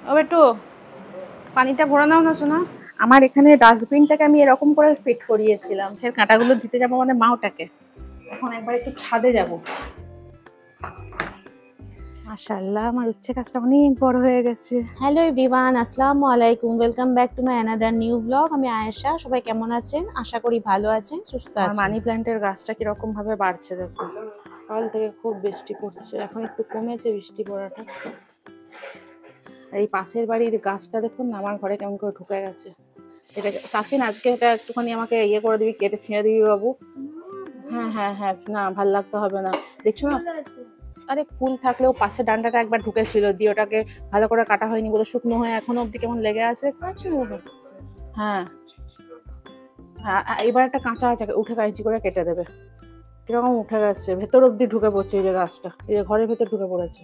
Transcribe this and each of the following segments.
ও একটু পানিটা ভরে নাও না শোনা। আমার এখানে ডাস্টবিনটাকে আমি এরকম করে ফিট করিয়েছিলাম, সে কাঁটাগুলো দিতে যাবো মানে মাওটাকে। এখন একবার একটু ছাদে যাব। মাশাআল্লাহ, আমার উচ্ছে গাছটা অনেক বড় হয়ে গেছে। হ্যালো এভরিওয়ান, আসসালামু আলাইকুম। Welcome back to my another new blog. আমি আয়েশা। সবাই কেমন আছেন? আশা করি ভালো আছেন, সুস্থ আমার আছেন। মানি প্ল্যান্টের গাছটা কিরকম ভাবে বাড়ছে দেখো। সকাল থেকে খুব বৃষ্টি পড়ছে, এখন একটু কমেছে বৃষ্টি পড়াটা। আর এই পাশের বাড়ির গাছটা দেখুন না, আমার ঘরে কেমন করে ঢুকে গেছে। এটা সাফিন, আজকে এটা একটুখানি আমাকে ইয়ে করে দিবি, কেটে ছিঁড়ে দিবি বাবু। হ্যাঁ হ্যাঁ হ্যাঁ, না ভাল লাগতে হবে না, দেখছো না। আরে ফুল থাকলেও পাশে ডান্ডাটা একবার ঢুকেছিল, দিয়ে ওটাকে ভালো করে কাটা হয়নি বলে শুকনো হয়ে এখনো অব্দি কেমন লেগে আছে। হ্যাঁ হ্যাঁ, এবার একটা কাঁচা আছে, উঠে কাঁচি করে কেটে দেবে। কিরকম উঠে গেছে, ভেতর অব্দি ঢুকে পড়ছে এই যে গাছটা, এই যে ঘরের ভেতর ঢুকে পড়েছে।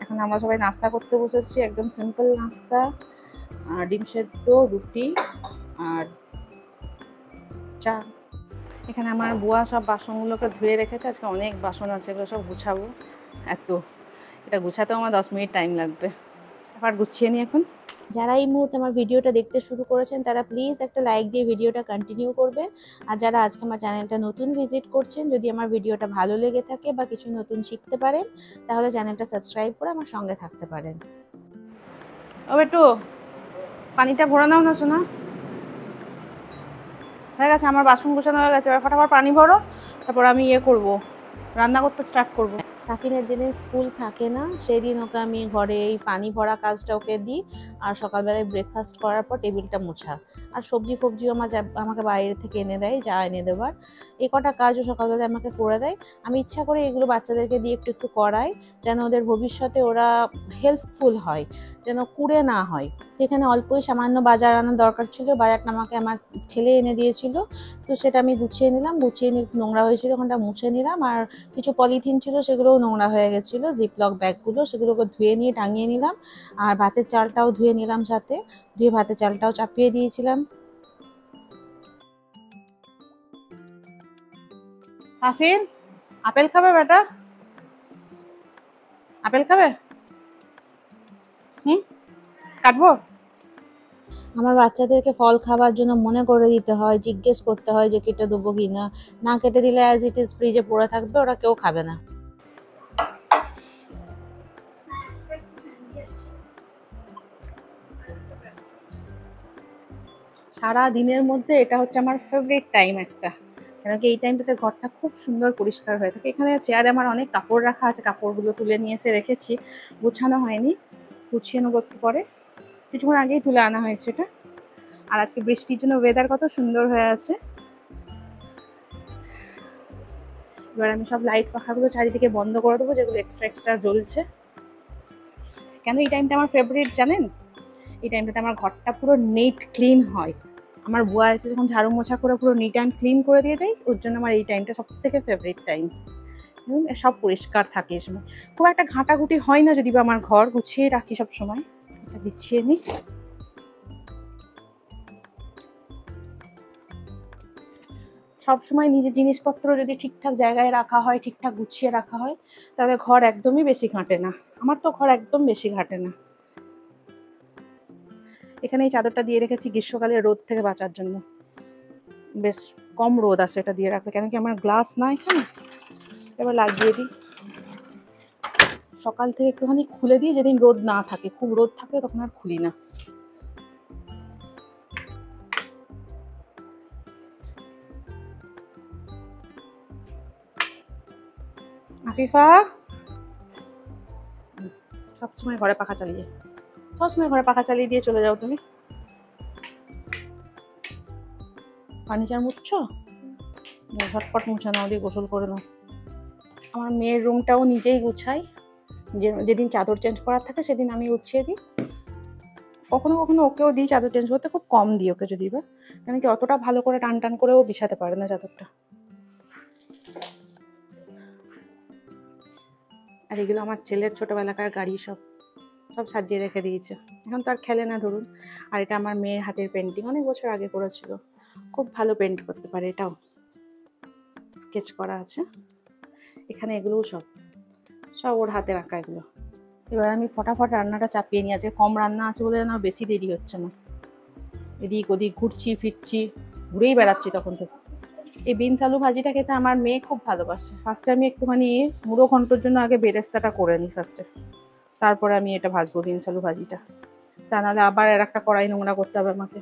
এখন আমরা সবাই নাস্তা করতে বসেছি, একদম সিম্পল নাস্তা। ডিম সেদ্ধ, রুটি আর চা। এখানে আমার বুয়া সব বাসনগুলোকে ধুয়ে রেখেছে, আজকে অনেক বাসন আছে, এগুলো সব গুছাবো। এটা গুছাতেও আমার 10 মিনিট টাইম লাগবে। আবার গুছিয়ে নিই এখন। যারা এই মুহূর্তে আমার ভিডিওটা দেখতে শুরু করেছেন তারা প্লিজ একটা লাইক দিয়ে ভিডিওটা কন্টিনিউ করবেন। আর যারা আজকে আমার চ্যানেলটা নতুন ভিজিট করছেন, যদি আমার ভিডিওটা ভালো লেগে থাকে বা কিছু নতুন শিখতে পারেন, তাহলে চ্যানেলটা সাবস্ক্রাইব করে আমার সঙ্গে থাকতে পারেন। ও একটু পানিটা ভরে নাও না শোনা। হয়ে গেছে, আমার বাসন গোছানো হয়ে গেছে, এবার ফটাফট পানি ভরো, তারপর আমি ইয়ে করবো, রান্না করতে স্টার্ট করবো। সাফিনের যেদিন স্কুল থাকে না সেদিন ওকে আমি ঘরে এই পানি ভরা কাজটা ওকে দিই। আর সকালবেলায় ব্রেকফাস্ট করার পর টেবিলটা মোছা। আর সবজি ফবজিও আমাকে বাইরে থেকে এনে দেয়, যা এনে দেবার। এই কটা কাজও সকালবেলায় আমাকে করে দেয়। আমি ইচ্ছা করে এগুলো বাচ্চাদেরকে দিয়ে একটু একটু করাই, যেন ওদের ভবিষ্যতে ওরা হেল্পফুল হয়, যেন কুড়ে না হয়। যেখানে অল্পই সামান্য বাজার আনার দরকার ছিল, বাজারটা আমাকে আমার ছেলে এনে দিয়েছিল। তো সেটা আমি গুছিয়ে নিলাম, গুছিয়ে নিয়ে নোংরা হয়েছিল ওখানটা মুছে নিলাম। আর কিছু পলিথিন ছিল সেগুলোও নোংরা হয়ে গেছিলো, জিপলক ব্যাগগুলো, সেগুলোকে ধুয়ে নিয়ে টাঙিয়ে নিলাম। আর ভাতের চালটাও ধুয়ে নিলাম, সাথে ধুয়ে ভাতের চালটাও চাপিয়ে দিয়েছিলাম। সাফিন, আপেল খাবে বেটা? আপেল খাবে? কাটবো? আমার বাচ্চাদেরকে ফল খাবার জন্য মনে করে দিতে হয়, জিজ্ঞেস করতে হয় যে কেটে দেবো কি না। না কেটে দিলে অ্যাজ ইট ইজ ফ্রিজে পড়ে থাকবে, ওরা কেউ খাবে না। সারা দিনের মধ্যে এটা হচ্ছে আমার ফেভারিট টাইম একটা, কেন কি এই টাইমটাতে ঘরটা খুব সুন্দর পরিষ্কার হয়ে থাকে। এখানে চেয়ারে আমার অনেক কাপড় রাখা আছে, কাপড়গুলো তুলে নিয়ে এসে রেখেছি, গুছানো হয়নি, গুছিয়ে নেবো একটু পরে। কিছুক্ষণ আগেই তুলে আনা হয়েছে এটা। আর আজকে বৃষ্টির জন্য ওয়েদার কত সুন্দর হয়ে আছে। এবার আমি সব লাইট পাখাগুলো চারিদিকে বন্ধ করে দেবো, যেগুলো এক্সট্রা এক্সট্রা জ্বলছে। কেন এই টাইমটা আমার ফেভারিট জানেন? এই টাইমটাতে আমার ঘরটা পুরো নেট ক্লিন হয়। আমার বুয়া এসে যখন ঝাড়ু মোছা করে পুরো নিট অ্যান্ড ক্লিন করে দিয়ে যায়, ওর জন্য আমার এই টাইমটা সব থেকে ফেভারিট টাইম। সব পরিষ্কার থাকে এই সময়, খুব একটা ঘাঁটাঘুটি হয় না, যদি বা আমার ঘর গুছিয়ে রাখি সব সময়। এটা গুছিয়ে নিই। সবসময় নিজের জিনিসপত্র যদি ঠিকঠাক জায়গায় রাখা হয়, ঠিকঠাক গুছিয়ে রাখা হয়, তাহলে ঘর একদমই বেশি ঘাঁটে না। আমার তো ঘর একদম বেশি ঘাঁটে না। এখানে এই চাদরটা দিয়ে রেখেছি গ্রীষ্মকালে রোদ থেকে বাঁচার জন্য, বেশ কম রোদ আসে এটা দিয়ে রাখলে, কেন কি আমার গ্লাস না এখানে। এবার লাগিয়ে দিই, সকাল থেকে একটুখানি খুলে দিই, যেদিন রোদ না থাকে, খুব রোদ থাকে তখন আর খুলি না। আফিফা, সবসময় ঘরে পাখা চালিয়ে, সবসময় ঘরে পাখা চালিয়ে দিয়ে চলে যাও তুমি। ফার্নিচার মুছছো? ঝটপট মুছে নাও, দিয়ে গোসল করে নাও। আমার মেয়ের রুমটাও নিজেই গুছাই, যেদিন চাদর চেঞ্জ করার থাকে সেদিন আমি গুছিয়ে দিই। কখনো কখনো ওকেও দিই চাদর চেঞ্জ করতে, খুব কম দিই ওকে যদি বা, কেন কি অতটা ভালো করে টান টান করেও বিছাতে পারে না চাদরটা। আর এগুলো আমার ছেলের ছোটবেলাকার গাড়ি, সব সব সাজিয়ে রেখে দিয়েছে, এখন তো আর খেলে না ধরুন। আর এটা আমার মেয়ের হাতের পেন্টিং, অনেক বছর আগে করেছিল, খুব ভালো পেন্ট করতে পারে, এটাও স্কেচ করা আছে এখানে। এগুলোও সব সব ওর হাতে রাখা, এগুলো এবার আমি ফটাফট রান্নাটা চাপিয়ে নিয়ে, আজকে কম রান্না আছে বলে না বেশি দেরি হচ্ছে না। এদিক ওদিক ঘুরছি ফিরছি, ঘুরেই বেড়াচ্ছি তখন থেকে। এই বিনস আলু ভাজিটা খেতে আমার মেয়ে খুব ভালোবাসে। ফার্স্টে আমি একটুখানি মুড়ো ঘন্টর জন্য আগে বেরেস্তাটা করে নিই ফার্স্টে, তারপরে আমি এটা ভাজবো বিনস আলু ভাজিটা। তা নাহলে আবার আর একটা কড়াই নোংরা করতে হবে আমাকে।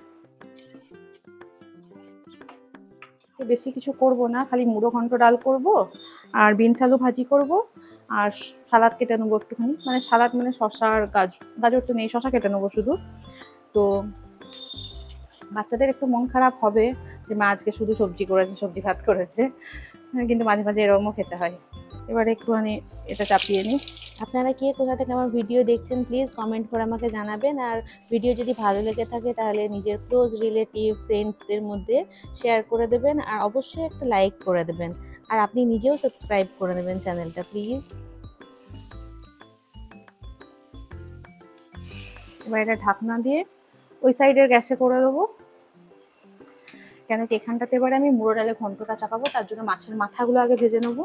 বেশি কিছু করব না, খালি মুড়ো ঘন্ট ডাল করব আর বিনস আলু ভাজি করব আর সালাদ কেটে নেবো একটুখানি, মানে সালাদ মানে শসা আর গাজর তো নেই, শসা কেটে নেবো শুধু। তো বাচ্চাদের একটু মন খারাপ হবে যে মা আজকে শুধু সবজি করেছে, সবজি ভাত করেছে, কিন্তু মাঝে মাঝে এরকমও খেতে হয়। এবারে একটুখানি এটা চাপিয়ে নিই। আপনারা কে কোথা থেকে আমার ভিডিও দেখছেন প্লিজ কমেন্ট করে আমাকে জানাবেন। আর ভিডিও যদি ভালো লেগে থাকে তাহলে নিজের ক্লোজ রিলেটিভ ফ্রেন্ডসদের মধ্যে শেয়ার করে দেবেন, আর অবশ্যই একটা লাইক করে দেবেন, আর আপনি নিজেও সাবস্ক্রাইব করে দেবেন চ্যানেলটা প্লিজ। এবার এটা ঢাকনা দিয়ে ওই সাইডের গ্যাসে করে দেবো, কেন কি এখানটাতে এবারে আমি মুড়ো ডালে ঘন্টটা চাপাবো, তার জন্য মাছের মাথাগুলো আগে ভেজে নেবো।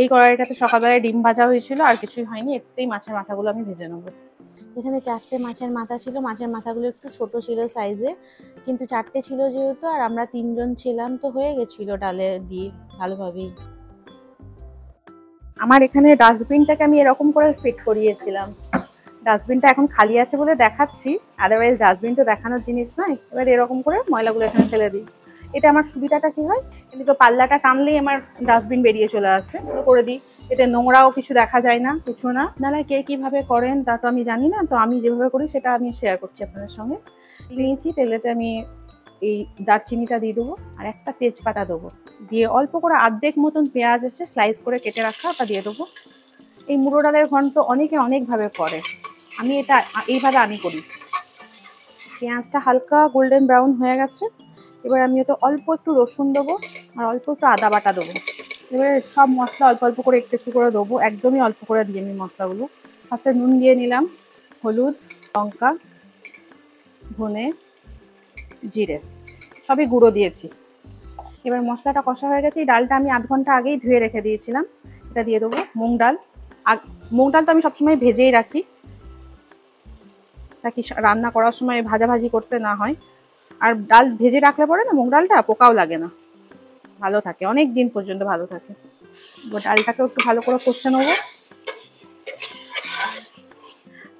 এই কড়াইটাতে সকালবেলায় ডিম ভাজা হয়েছিল, আর কিছুই হয়নি, এতেই মাছের মাথাগুলো আমি ভেজে নেবো। এখানে 4টে মাছের মাথা ছিল, মাছের মাথাগুলো একটু ছোট ছিল সাইজে, কিন্তু 4টে ছিল যেহেতু আর আমরা 3জন ছিলাম তো হয়ে গেছিল ডালে দিয়ে ভালোভাবেই। আমার এখানে ডাস্টবিনটাকে আমি এরকম করে ফিট করিয়েছিলাম, ডাস্টবিনটা এখন খালি আছে বলে দেখাচ্ছি, আদারওয়াইজ ডাস্টবিন তো দেখানোর জিনিস নয়। এবার এরকম করে ময়লাগুলো এখানে ফেলে দিই। এটা আমার সুবিধাটা কি হয়, এদিকে পাল্লাটা টানলেই আমার ডাস্টবিন বেরিয়ে চলে আসে, করে দিই। এতে নোংরাও কিছু দেখা যায় না, কিছু না। নাহলে কে কিভাবে করেন তা তো আমি জানি না, তো আমি যেভাবে করি সেটা আমি শেয়ার করছি আপনাদের সঙ্গে। নিয়েছি তেলেতে আমি এই দারচিনিটা দিয়ে দেবো আর একটা তেজপাতা দেবো, দিয়ে অল্প করে অর্ধেক মতন পেঁয়াজ আছে স্লাইস করে কেটে রাখা, ওটা দিয়ে দেবো। এই মুড়ো ডালের ঘন্ট অনেকে অনেকভাবে করে, আমি এটা এইভাবে আমি করি। পেঁয়াজটা হালকা গোল্ডেন ব্রাউন হয়ে গেছে, এবার আমি তো অল্প একটু রসুন দেবো আর অল্প একটু আদা বাটা দেবো। এবারে সব মশলা অল্প অল্প করে একটু একটু করে দেবো, একদমই অল্প করে দিয়ে নিই মশলাগুলো। ফার্স্টে নুন দিয়ে নিলাম, হলুদ, লঙ্কা, ধনে, জিরে সবই গুঁড়ো দিয়েছি। এবার মশলাটা কষা হয়ে গেছে, এই ডালটা আমি আধ ঘন্টা আগেই ধুয়ে রেখে দিয়েছিলাম, এটা দিয়ে দেবো। মুগ ডাল, মুগ ডাল তো আমি সবসময় ভেজেই রাখি, তাকে রান্না করার সময় ভাজাভাজি করতে না হয়। আর ডাল ভেজে রাখলে পরে না মুগ ডালটা পোকাও লাগে না, ভালো থাকে, অনেক দিন পর্যন্ত ভালো থাকে। এবার ডালটাকেও একটু ভালো করে কষে নেবো।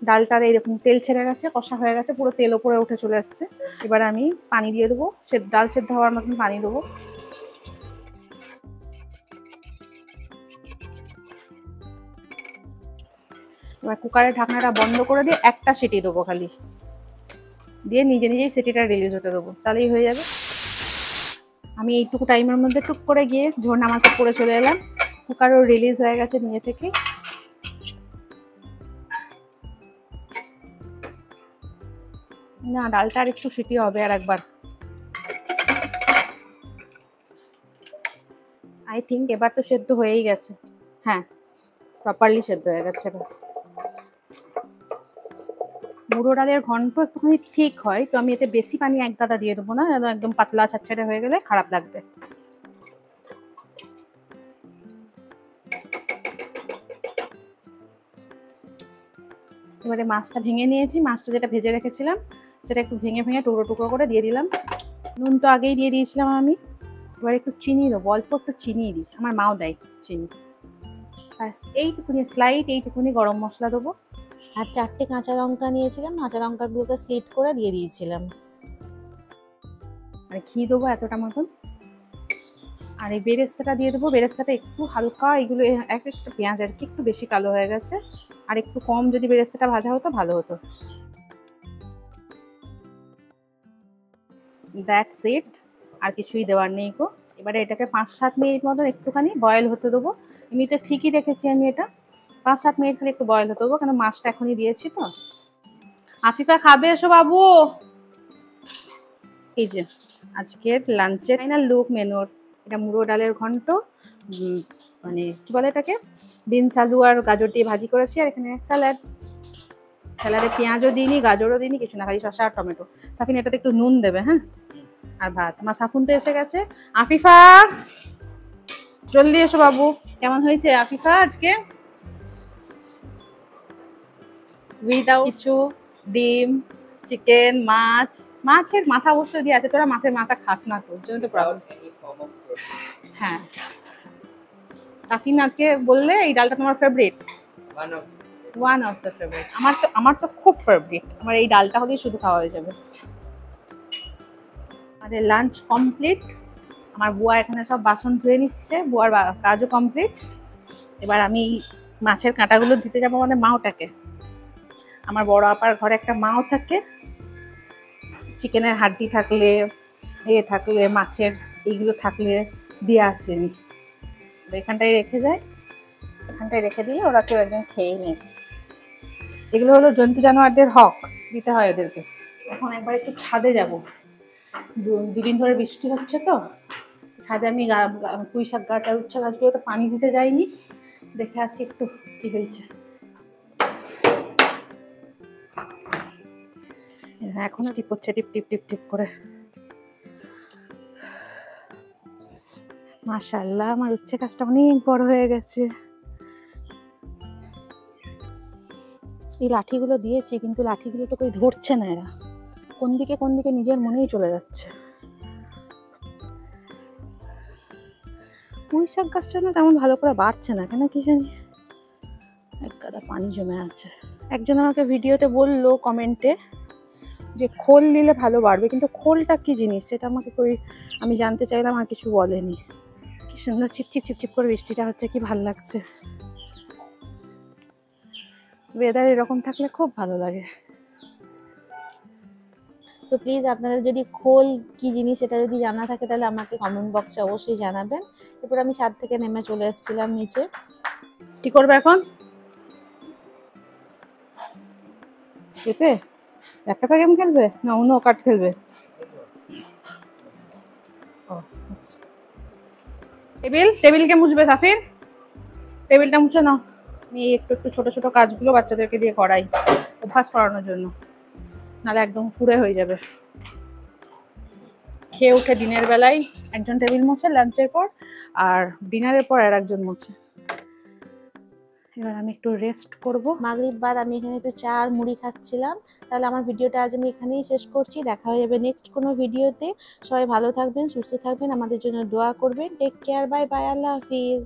ডালটার এইরকম তেল ছেড়ে গেছে, কষা হয়ে গেছে, পুরো তেল ওপরে উঠে চলে আসছে। এবার আমি পানি দিয়ে দেবো, ডাল সেদ্ধ হওয়ার মতন পানি দেবো। এবার কুকারের ঢাকনাটা বন্ধ করে দিয়ে একটা সিটি দেবো খালি, দিয়ে নিজে নিজেই সিটিটা রিলিজ হতে দেবো, তাহলেই হয়ে যাবে। আমি এইটুকু টাইমের মধ্যে টুক করে গিয়ে ঝোল নামাজটা করে চলে এলাম, কুকারও রিলিজ হয়ে গেছে নিজে থেকে। না ডালটা আর একটু সিটি হবে আর একবার, আই থিঙ্ক এবার তো সেদ্ধ হয়েই গেছে। হ্যাঁ, প্রপারলি সেদ্ধ হয়ে গেছে। এবার মুড়ো ডালের ঘন্ট একটুখানি ঠিক হয়, তো আমি এতে বেশি পানি এক গাদা দিয়ে দেবো না, একদম পাতলা ছাড়ছাড়ে হয়ে গেলে খারাপ লাগবে। এবারে মাছটা ভেঙে নিয়েছি, মাছটা যেটা ভেজে রেখেছিলাম সেটা একটু ভেঙে ভেঙে টুকরো টুকরো করে দিয়ে দিলাম। নুন তো আগেই দিয়ে দিয়েছিলাম আমি। এবার একটু চিনি দেবো, অল্প একটু চিনি দিই, আমার মাও দেয় চিনি। ব্যাস এইটুকুনি স্লাইড, এইটুকুনি গরম মশলা দেবো। আর 4টে কাঁচা লঙ্কা নিয়েছিলাম, কাঁচা লঙ্কাগুলোকে স্লিট করে দিয়ে দিয়েছিলাম। আর ঘি দেবো এতটা মতন, আর এই বেরেস্তাটা দিয়ে দেবো। বেরেস্তাটা একটু হালকা, এগুলো এক একটা পেঁয়াজ আর কি একটু বেশি কালো হয়ে গেছে, আর একটু কম যদি বেরেস্তাটা ভাজা হতো ভালো হতো। দ্যাটস ইট, আর কিছুই দেওয়ার নেই গো। এবারে এটাকে 5-7 মিনিট মতন একটুখানি বয়েল হতে দেবো। এমনিতে ঠিকই রেখেছি আমি এটা, 5-7 মিনিট খালি একটু বয়েল হতে দেবো, কেন মাছটা এখনই দিয়েছি তো। আফিফা খাবে এসো বাবু। এই যে আজকের লাঞ্চের ফাইনাল লুক মেনুর, এটা মুড়ো ডালের ঘন্ট, মানে কি বলে এটাকে, বিনস আলু আর গাজর দিয়ে ভাজি করেছি, আর এখানে স্যালাড। স্যালাডে পেঁয়াজও দিইনি, গাজরও দিইনি, কিছু না, খালি শসা আর টমেটো। সাফিন এটাতে একটু নুন দেবে, হ্যাঁ, আর ভাত। আমার সাফুন তো এসে গেছে। আফিফা জলদি এসো বাবু। কেমন হয়েছে আফিফা আজকে? উইদাউট কিছু, ডিম, চিকেন, মাছ। মাছের মাথা অবশ্যই দিয়ে আছে, তোরা মাছের মাথা খাস না, তোর জন্য তো প্রবলেম। হ্যাঁ, সাফিন আজকে বললে এই ডালটা তোমার favourite. One of the favourite. আমার তো খুব ফেভারিট। আমার এই ডালটা হলেই শুধু খাওয়া হয়ে যাবে। আমাদের লাঞ্চ কমপ্লিট। আমার বুয়া এখানে সব বাসন ধুয়ে নিচ্ছে, বুয়ার কাজও কমপ্লিট। এবার আমি মাছের কাঁটাগুলো দিতে যাবো আমাদের মাওটাকে। আমার বড় আপার ঘরে একটা মাও থাকে, চিকেনের হাড্ডি থাকলে, থাকলে, মাছের এইগুলো থাকলে দিয়ে আসে আমি। এখানটায় রেখে যায়, এখানটায় রেখে দিলে ওরা কেউ একদিন খেয়ে নেয়। এগুলো হলো জন্তু জানোয়ারদের হক, দিতে হয় ওদেরকে। এখন একবার একটু ছাদে যাব, দুদিন ধরে বৃষ্টি হচ্ছে তো ছাদে আমি পুঁই শাক গাছ আর উচ্ছা গাছগুলোতে পানি দিতে যাইনি, দেখে আসি একটু কি হয়েছে। এখনো টিপ হচ্ছে, টিপ টিপ টিপ টিপ করে। মাশাআল্লাহ, আমার উচ্ছে গাছটা অনেক বড় হয়ে গেছে। এই লাঠিগুলো দিয়েছি, কিন্তু লাঠিগুলো তো কই ধরছে না, এরা কোন দিকে নিজের মনেই চলে যাচ্ছে। পুঁই শাক গাছটা না তেমন ভালো করে বাড়ছে না কেন কি জানি, এক গাদা পানি জমে আছে। একজন আমাকে ভিডিওতে বললো কমেন্টে যে খোল দিলে ভালো বাড়বে, কিন্তু খোলটা কি জিনিস সেটা আমাকে আমি জানতে চাইলাম, আর কিছু বলেনি। কি সুন্দর চিপচিপ চিপচিপ করে বৃষ্টিটা হচ্ছে, কি ভালো লাগছে। ওয়েদার এরকম থাকলে খুব ভালো লাগে। তো প্লিজ আপনাদের যদি খোল কি জিনিস সেটা যদি জানা থাকে তাহলে আমাকে কমেন্ট বক্সে অবশ্যই জানাবেন। এরপর আমি ছাদ থেকে নেমে চলে এসেছিলাম নিচে। কি করবে এখন? এতে ল্যাপটপে গেম খেলবে না অন্য কার্ড খেলবে? টেবিলকে মুছবে সাফির, টেবিলটা মুছে নাও। আমি একটু একটু ছোট ছোট কাজগুলো বাচ্চাদেরকে দিয়ে করাই অভ্যাস করানোর জন্য, নাহলে একদম পুড়ে হয়ে যাবে। খেয়ে উঠে দিনের বেলায় একজন টেবিল মোছে লাঞ্চের পর, আর ডিনারের পর আর একজন মোছে। এবার আমি একটু রেস্ট করব। মাগরিব বাদ আমি এখানে একটু চা আর মুড়ি খাচ্ছিলাম। তাহলে আমার ভিডিওটা আজ আমি এখানেই শেষ করছি। দেখা হয়ে যাবে নেক্সট কোনো ভিডিওতে। সবাই ভালো থাকবেন, সুস্থ থাকবেন, আমাদের জন্য দোয়া করবেন। টেক কেয়ার, বাই বাই, আল্লাহ হাফিজ।